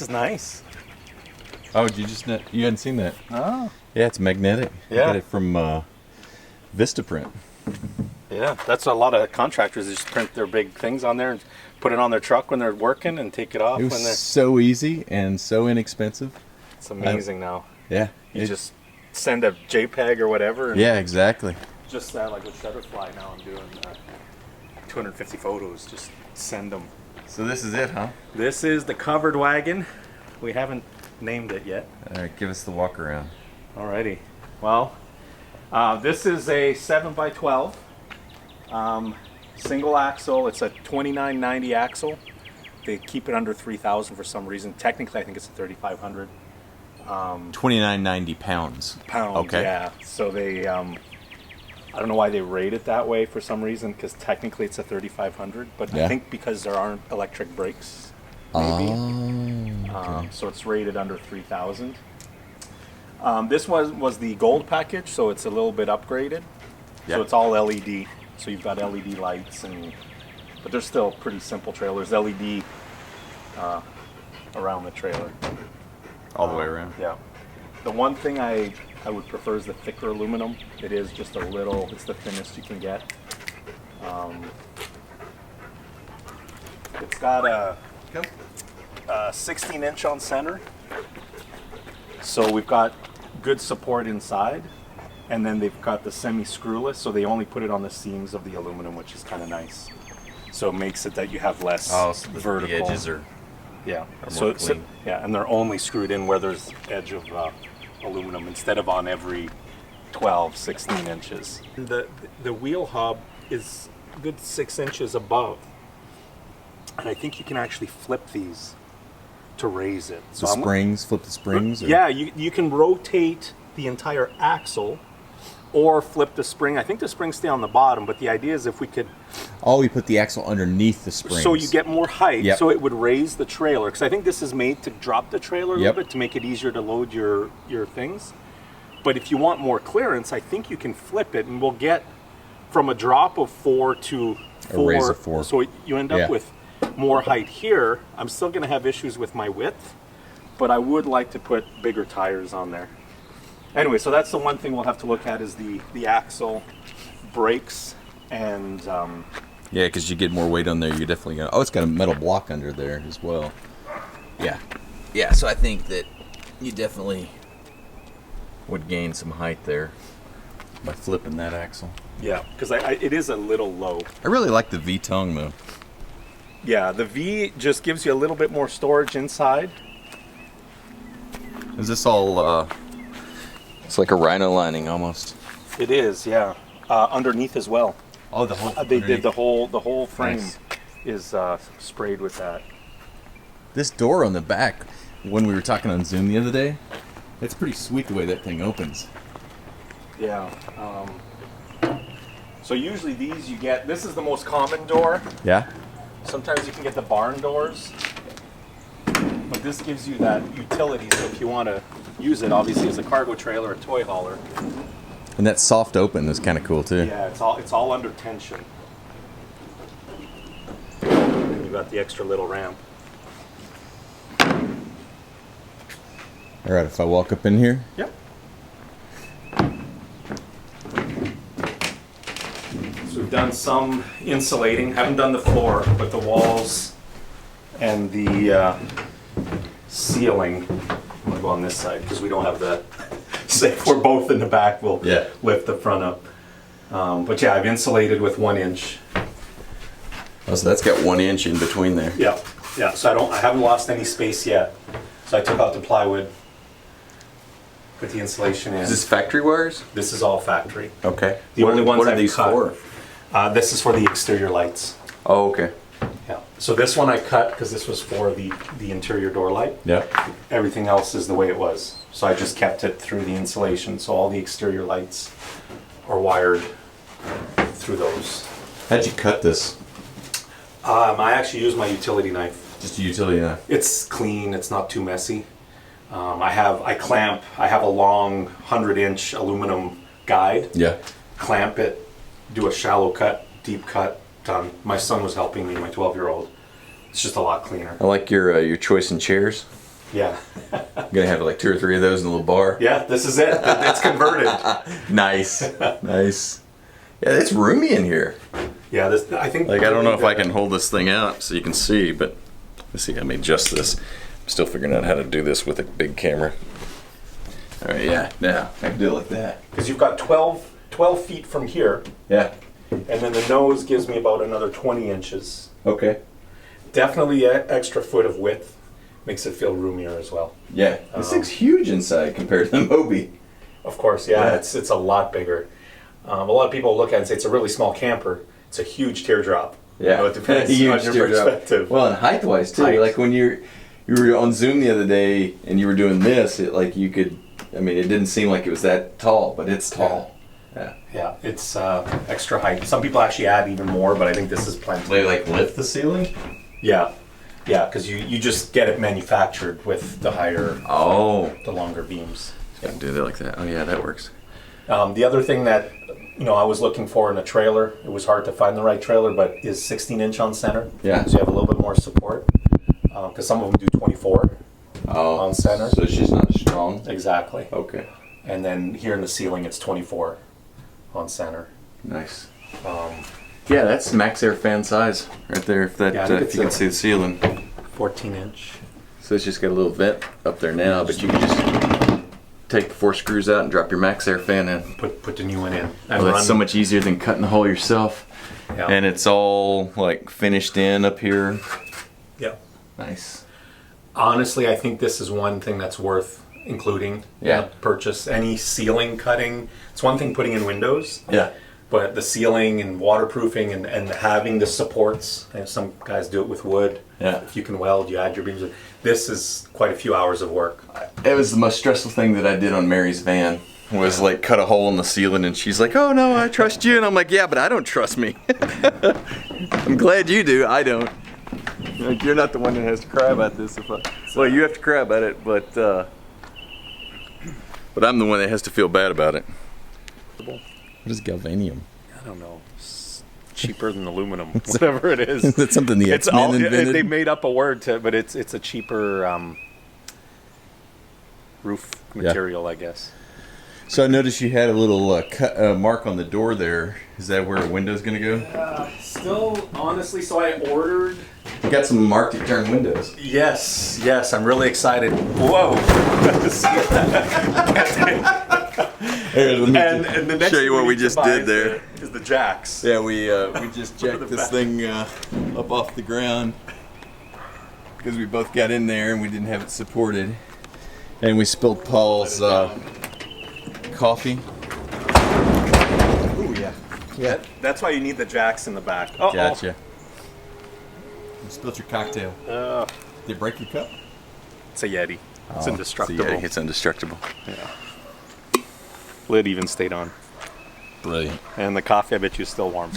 is nice. Oh, you hadn't seen that? Oh. Yeah, it's magnetic. Yeah. I got it from Vistaprint. Yeah, that's a lot of contractors. They just print their big things on there and put it on their truck when they're working and take it off It was when they're... so easy and so inexpensive. It's amazing now. Yeah. You just send a JPEG or whatever. And yeah, exactly. just like with Shutterfly now, I'm doing 250 photos. Just send them. So this is it, huh? This is the covered wagon. We haven't named it yet. All right, give us the walk around. Alrighty. Well, this is a 7x12 single axle. It's a 2990 axle. They keep it under 3,000 for some reason. Technically, I think it's a 3,500. 2990 pounds. Okay. Yeah. So they, I don't know why they rate it that way for some reason, because technically it's a 3,500, but Yeah. I think because there aren't electric brakes, maybe. Okay. So it's rated under 3,000. This was the gold package, so it's a little bit upgraded. Yeah. So it's all LED. So you've got LED lights, but they're still pretty simple trailers. LED around the trailer. All the way around? Yeah. The one thing I would prefer is the thicker aluminum. It is just a little, it's the thinnest you can get. It's got a 16-inch on center. So we've got good support inside. And then they've got the semi-screwless, so they only put it on the seams of the aluminum, which is kind of nice. So it makes it that you have less So vertical. the edges are... Yeah. more clean. Yeah, and they're only screwed in where there's edge of aluminum instead of on every 12, 16 inches. The wheel hub is a good 6 inches above. And I think you can actually flip these to raise it. The springs, flip the springs? Or? Yeah, you can rotate the entire axle or flip the spring. I think the springs stay on the bottom, but the idea is if we could... Oh, we put the axle underneath the springs. So you get more height, Yep. so it would raise the trailer. Because I think this is made to drop the trailer a Yep. little bit to make it easier to load your things. But if you want more clearance, I think you can flip it, and we'll get from a drop of 4 to 4. A raise of 4. So you end up with more height here. I'm still going to have issues with my width, but I would like to put bigger tires on there. Anyway, so that's the one thing we'll have to look at is the axle, brakes, and... yeah, because you get more weight on there, you're definitely going to... Oh, it's got a metal block under there as well. Yeah. Yeah, so I think that you definitely would gain some height there by flipping that axle. yeah, because it is a little low. I really like the V-tongue, though. Yeah, the V just gives you a little bit more storage inside. Is this all... It's like a rhino lining, almost. It is, yeah. Underneath as well. Oh, the whole... They did the whole frame Nice. is sprayed with that. This door on the back, when we were talking on Zoom the other day, it's pretty sweet the way that thing opens. Yeah. So usually these you get, this is the most common door. Yeah? Sometimes you can get the barn doors. But this gives you that utility, so if you want to use it, obviously, as a cargo trailer or a toy hauler. And that soft open is kind of cool, too. Yeah, it's all under tension. And you've got the extra little ramp. All right, if I walk up in here. Yep. So we've done some insulating. Haven't done the floor, but the walls and the ceiling. I'm gonna go on this side because we don't have the. Say if we're both in the back, we'll lift the front up. But yeah, I've insulated with 1 inch. Oh, so that's got 1 inch in between there. Yeah, yeah. So I haven't lost any space yet. So I took out the plywood, put the insulation in. Is this factory wires? This is all factory. Okay. The only ones what are I've these cut. for? This is for the exterior lights. Oh, okay. Yeah. So this one I cut because this was for the interior door light. Yeah. Everything else is the way it was. So I just kept it through the insulation. So all the exterior lights are wired through those. How'd you cut this? I actually use my utility knife. Just a utility knife. It's clean. It's not too messy. I have a long 100-inch aluminum guide. Yeah. Clamp it, do a shallow cut, deep cut, done. My son was helping me, my 12-year-old. It's just a lot cleaner. I like your choice in chairs. Yeah. I'm gonna have like 2 or 3 of those in a little bar. Yeah, this is it. It's converted. Nice, nice. Yeah, it's roomy in here. Yeah, this I think. Like I don't know if I can hold this thing out so you can see, but let's see. Let me adjust this. I'm still figuring out how to do this with a big camera. All right, yeah, now I can do it like that. Because you've got 12 feet from here, Yeah. and then the nose gives me about another 20 inches. Okay. Definitely an extra foot of width. Makes it feel roomier as well. Yeah. This thing's huge inside compared to the Moby. Of course, yeah. It's a lot bigger. A lot of people look at it and say it's a really small camper. It's a huge teardrop. Yeah. You know, it depends on your perspective. Well, and height-wise too. Height. Like when you were on Zoom the other day and you were doing this, it like you could. I mean, it didn't seem like it was that tall, but it's tall. Yeah. Yeah, it's extra height. Some people actually add even more, but I think this is plenty. They like lift the ceiling. Yeah. Yeah, because you just get it manufactured with the higher, the longer beams. Gotta do that like that. Oh yeah, that works. The other thing that I was looking for in a trailer, it was hard to find the right trailer, but is 16-inch on center. Yeah. So you have a little bit more support. Because some of them do 24 on center. So it's just not as strong. Exactly. Okay. And then here in the ceiling, it's 24 on center. Nice. Yeah, that's max air fan size right there. If that, Yeah, I think if you can see the ceiling. 14-inch. So it's just got a little vent up there now, but you can just take the 4 screws out and drop your max air fan in. Put the new one in. Well, that's so much easier than cutting the hole yourself. Yeah. And it's all like finished in up here. Yeah. Nice. Honestly, I think this is one thing that's worth including. Yeah. In the purchase. Any ceiling cutting. It's one thing putting in windows. Yeah. But the ceiling and waterproofing and having the supports, and some guys do it with wood. Yeah. If you can weld, you add your beams. This is quite a few hours of work. It was the most stressful thing that I did on Mary's van. Was like cut a hole in the ceiling, and she's like, "Oh no, I trust you," and I'm like, "Yeah, but I don't trust me." I'm glad you do. I don't. Like, you're not the one that has to cry about this. Well, you have to cry about it, but I'm the one that has to feel bad about it. What is galvanium? I don't know. It's cheaper than aluminum, whatever it is. Is that something the X-Men invented? They made up a word to, but it's a cheaper roof material, I guess. So I noticed you had a little mark on the door there. Is that where a window's gonna go? Still, honestly, so I ordered. You got some marked to turn windows. Yes, I'm really excited. Whoa! To see that. And the next show you thing what we need to just buy did is there. is the jacks. Yeah, we just jacked this thing up off the ground because we both got in there and we didn't have it supported, and we spilled Paul's coffee. Ooh, yeah. Yeah. That's why you need the jacks in the back. Oh, Gotcha. You spilled your cocktail. Did it break your cup? It's a Yeti. It's indestructible. It's a Yeti. It's indestructible. Yeah. Lid even stayed on. Brilliant. And the coffee, I bet you, is still warm.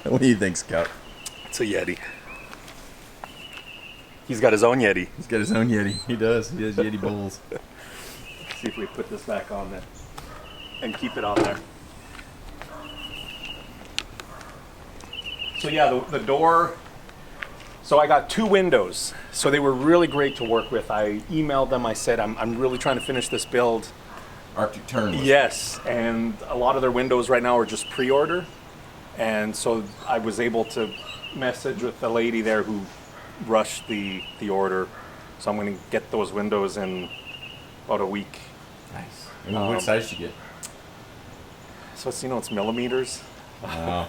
What do you think, Scout? It's a Yeti. He's got his own Yeti. He's got his own Yeti. He does. He has Yeti bowls. See if we put this back on there and keep it on there. So yeah, the door. So I got 2 windows. So they were really great to work with. I emailed them. I said, I'm really trying to finish this build. Arctic Tern. Yes, and a lot of their windows right now are just pre-order. And so I was able to message with the lady there who rushed the order. So I'm going to get those windows in about a week. Nice. And what size did you get? So it's millimeters. Wow.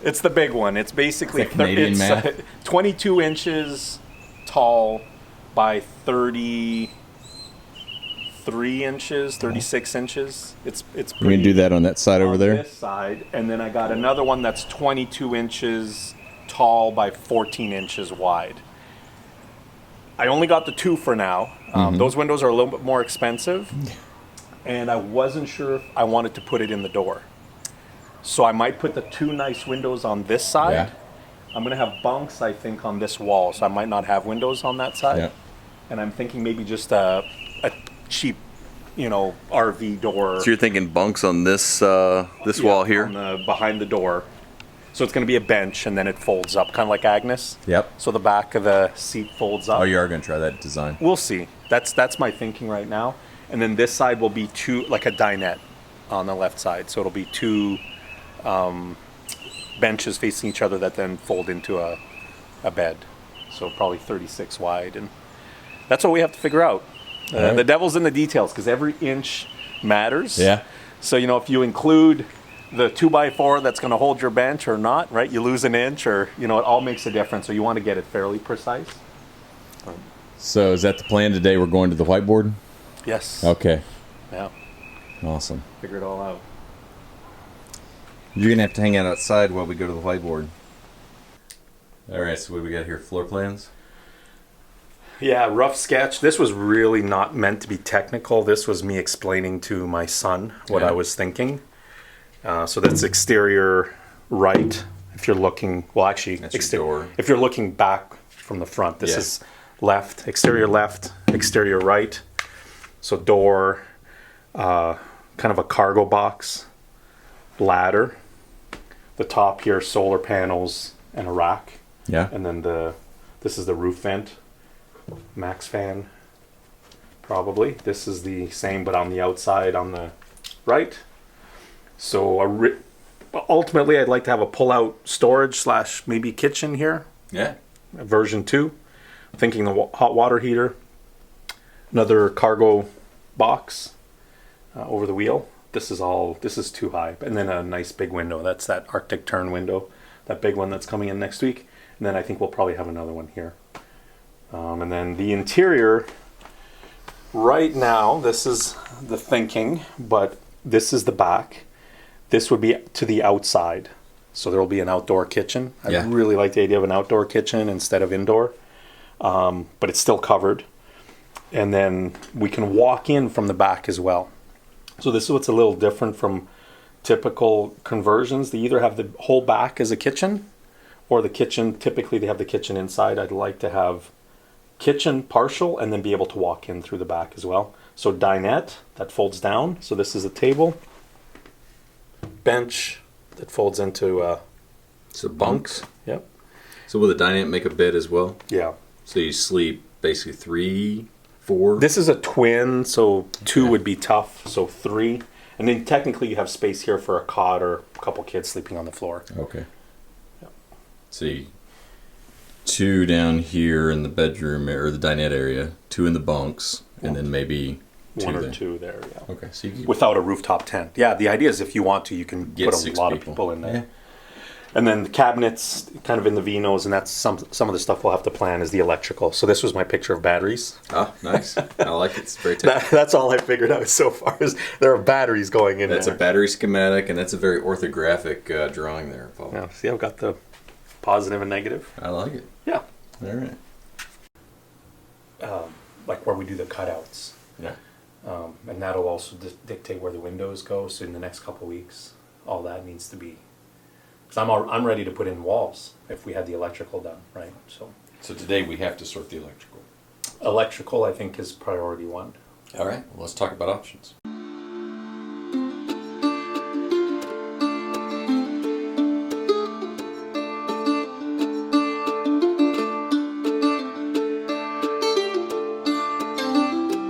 It's the big one. It's basically Is that Canadian math? 22 inches tall by 33 inches, 36 inches. It's We're pretty gonna do that on that side over on there. this side, and then I got another one that's 22 inches tall by 14 inches wide. I only got the 2 for now. Those windows are a little bit more expensive, and I wasn't sure if I wanted to put it in the door. So I might put the 2 nice windows on this side. Yeah. I'm going to have bunks, I think, on this wall, so I might not have windows on that side. Yeah. And I'm thinking maybe just a cheap, RV door. So you're thinking bunks on this wall here? Behind the door. So it's going to be a bench, and then it folds up, kind of like Agnes. Yep. So the back of the seat folds up. Oh, you are going to try that design. We'll see. That's my thinking right now. And then this side will be like a dinette on the left side. So it'll be two benches facing each other that then fold into a bed. So probably 36 wide. And that's what we have to figure out. Right. The devil's in the details, because every inch matters. Yeah. So, if you include the 2x4 that's going to hold your bench or not, right? You lose an inch, or, it all makes a difference. So you want to get it fairly precise. So is that the plan today? We're going to the whiteboard? Yes. Okay. Yeah. Awesome. Figure it all out. You're going to have to hang out outside while we go to the whiteboard. All right, so what do we got here? Floor plans? Yeah, rough sketch. This was really not meant to be technical. This was me explaining to my son what I was thinking. So that's exterior right. If you're looking, well, actually, That's your door. If you're looking back from the front, this is left, exterior right. So door, kind of a cargo box, ladder. The top here, solar panels and a rack. Yeah. And then this is the roof vent, max fan, probably. This is the same, but on the outside on the right. So ultimately, I'd like to have a pull-out storage / maybe kitchen here. Yeah. Version 2. Thinking the hot water heater. Another cargo box over the wheel. This is too high. And then a nice big window. That's that Arctic turn window. That big one that's coming in next week. And then I think we'll probably have another one here. And then the interior, right now, this is the thinking, but this is the back. This would be to the outside. So there will be an outdoor kitchen. I really like the idea of an outdoor kitchen instead of indoor. But it's still covered. And then we can walk in from the back as well. So this is what's a little different from typical conversions. They either have the whole back as a kitchen, or the kitchen, typically they have the kitchen inside. I'd like to have kitchen partial and then be able to walk in through the back as well. So dinette that folds down. So this is a table. Bench that folds into So bunks. Yep. So will the dinette make a bed as well? Yeah. So you sleep basically 3, 4? This is a twin, so 2 would be tough. So 3. And then technically you have space here for a cot or a couple kids sleeping on the floor. Okay. So 2 down here in the bedroom or the dinette area, 2 in the bunks, and then maybe 2 1 or there. 2 there, yeah. Okay, so you Without a rooftop tent. Yeah, the idea is if you want to, you can get put a 6 lot people. of people in there. Yeah. And then the cabinets, kind of in the Vinos, and that's some of the stuff we'll have to plan is the electrical. So this was my picture of batteries. Oh, nice. I like it. It's very technical. That's all I figured out so far is there are batteries going in That's there. a battery schematic, and that's a very orthographic drawing there, Paul. Yeah, see, I've got the positive and negative. I like it. Yeah. All right. Like where we do the cutouts. Yeah. And that'll also dictate where the windows go. So in the next couple weeks, all that needs to be. Because I'm ready to put in walls if we had the electrical done, right? So today we have to sort the electrical. electrical, I think, is priority 1. All right. Well, let's talk about options.